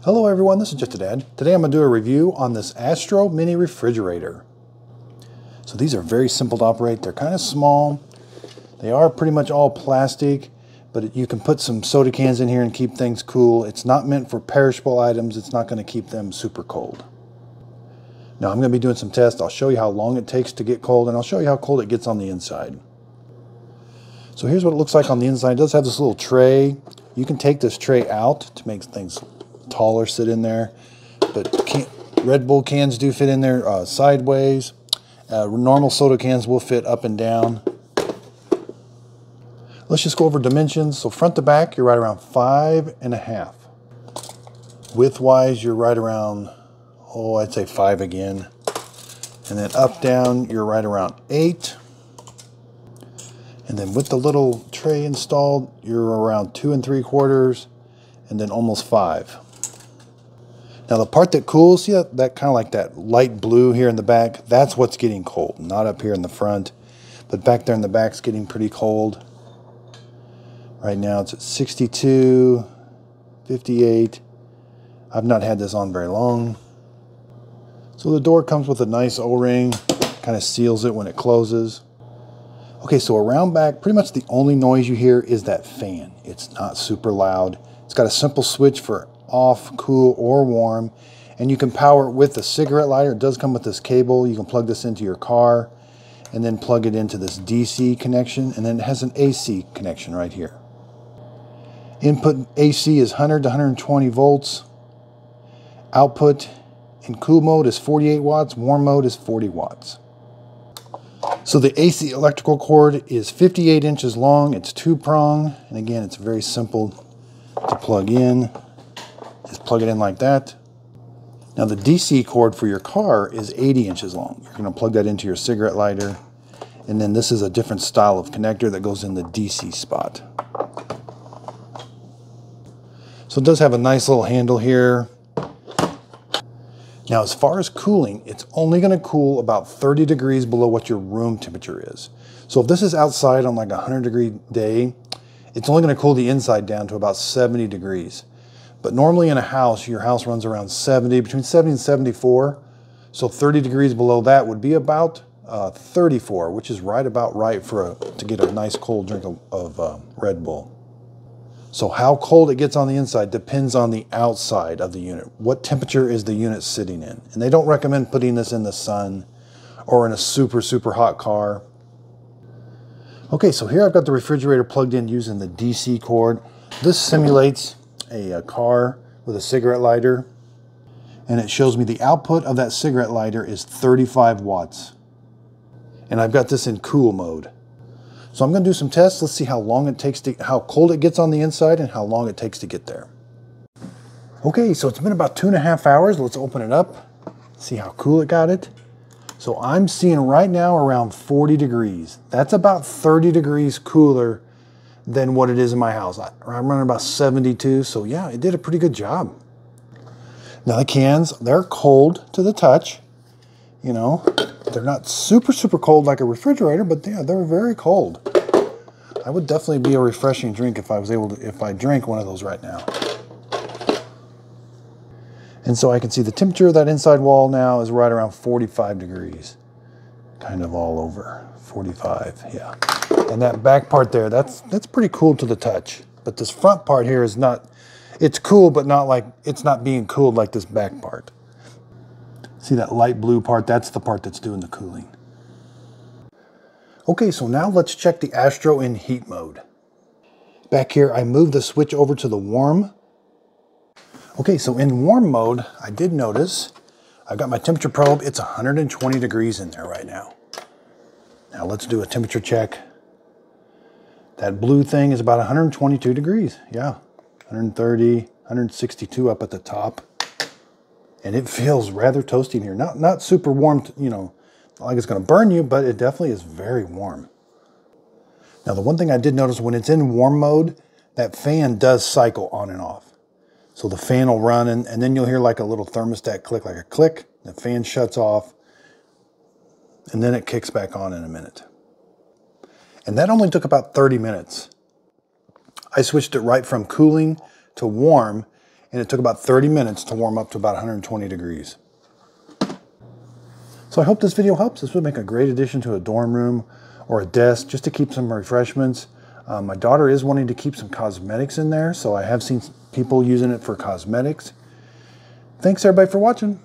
Hello everyone, this is Just a Dad. Today I'm going to do a review on this Astro mini refrigerator. So these are very simple to operate. They're kind of small. They are pretty much all plastic, but you can put some soda cans in here and keep things cool. It's not meant for perishable items. It's not going to keep them super cold. Now I'm going to be doing some tests. I'll show you how long it takes to get cold, and I'll show you how cold it gets on the inside. So here's what it looks like on the inside. It does have this little tray. You can take this tray out to make things taller sit in there, but Red Bull cans do fit in there sideways. Normal soda cans will fit up and down. Let's just go over dimensions. So front to back, you're right around 5.5. Width-wise, you're right around, I'd say 5 again. And then up, down, you're right around 8. And then with the little tray installed, you're around 2 3/4, and then almost 5. Now the part that cools, see that kind of like that light blue here in the back, that's what's getting cold, not up here in the front. But back there in the back's getting pretty cold. Right now it's at 62, 58. I've not had this on very long. So the door comes with a nice O-ring, kind of seals it when it closes. Okay, so around back, pretty much the only noise you hear is that fan. It's not super loud. It's got a simple switch for off, cool, or warm, and you can power it with a cigarette lighter. It does come with this cable. You can plug this into your car and then plug it into this DC connection, and then it has an AC connection right here. Input AC is 100 to 120 volts. Output in cool mode is 48 watts. Warm mode is 40 watts. So the AC electrical cord is 58 inches long. It's 2-prong, and again, it's very simple to plug in. Just plug it in like that. Now the DC cord for your car is 80 inches long. You're going to plug that into your cigarette lighter, and then this is a different style of connector that goes in the DC spot. So it does have a nice little handle here. Now as far as cooling, it's only going to cool about 30 degrees below what your room temperature is. So if this is outside on like a 100-degree day, it's only going to cool the inside down to about 70 degrees. But normally in a house, your house runs around 70, between 70 and 74. So 30 degrees below that would be about 34, which is right about right to get a nice cold drink of Red Bull. So how cold it gets on the inside depends on the outside of the unit. What temperature is the unit sitting in? And they don't recommend putting this in the sun or in a super, super hot car. Okay, so here I've got the refrigerator plugged in using the DC cord. This simulates a car with a cigarette lighter, and it shows me the output of that cigarette lighter is 35 watts. And I've got this in cool mode. So I'm going to do some tests. Let's see how long it takes how cold it gets on the inside and how long it takes to get there. Okay, so it's been about 2.5 hours. Let's open it up, see how cool it got it. So I'm seeing right now around 40 degrees. That's about 30 degrees cooler than what it is in my house. I'm running about 72, so yeah, it did a pretty good job. Now the cans, they're cold to the touch. You know, they're not super, super cold like a refrigerator, but yeah, they're very cold. I would definitely be a refreshing drink if I drank one of those right now. And so I can see the temperature of that inside wall now is right around 45 degrees. Kind of all over, 45, yeah. And that back part there, that's pretty cool to the touch. But this front part here is not, it's cool, but not like, it's not being cooled like this back part. See that light blue part? That's the part that's doing the cooling. Okay, so now let's check the Astro in heat mode. Back here, I moved the switch over to the warm. Okay, so in warm mode, I did notice, I've got my temperature probe. It's 120 degrees in there right now. Now let's do a temperature check. That blue thing is about 122 degrees. Yeah, 130, 162 up at the top. And it feels rather toasty in here. Not super warm, you know, not like it's going to burn you, but it definitely is very warm. Now the one thing I did notice, when it's in warm mode, that fan does cycle on and off. So the fan will run, and then you'll hear like a little thermostat click, like a click. The fan shuts off, and then it kicks back on in a minute. And that only took about 30 minutes. I switched it right from cooling to warm, and it took about 30 minutes to warm up to about 120 degrees. So I hope this video helps. This would make a great addition to a dorm room or a desk just to keep some refreshments. My daughter is wanting to keep some cosmetics in there, so I have seen people using it for cosmetics. Thanks everybody for watching.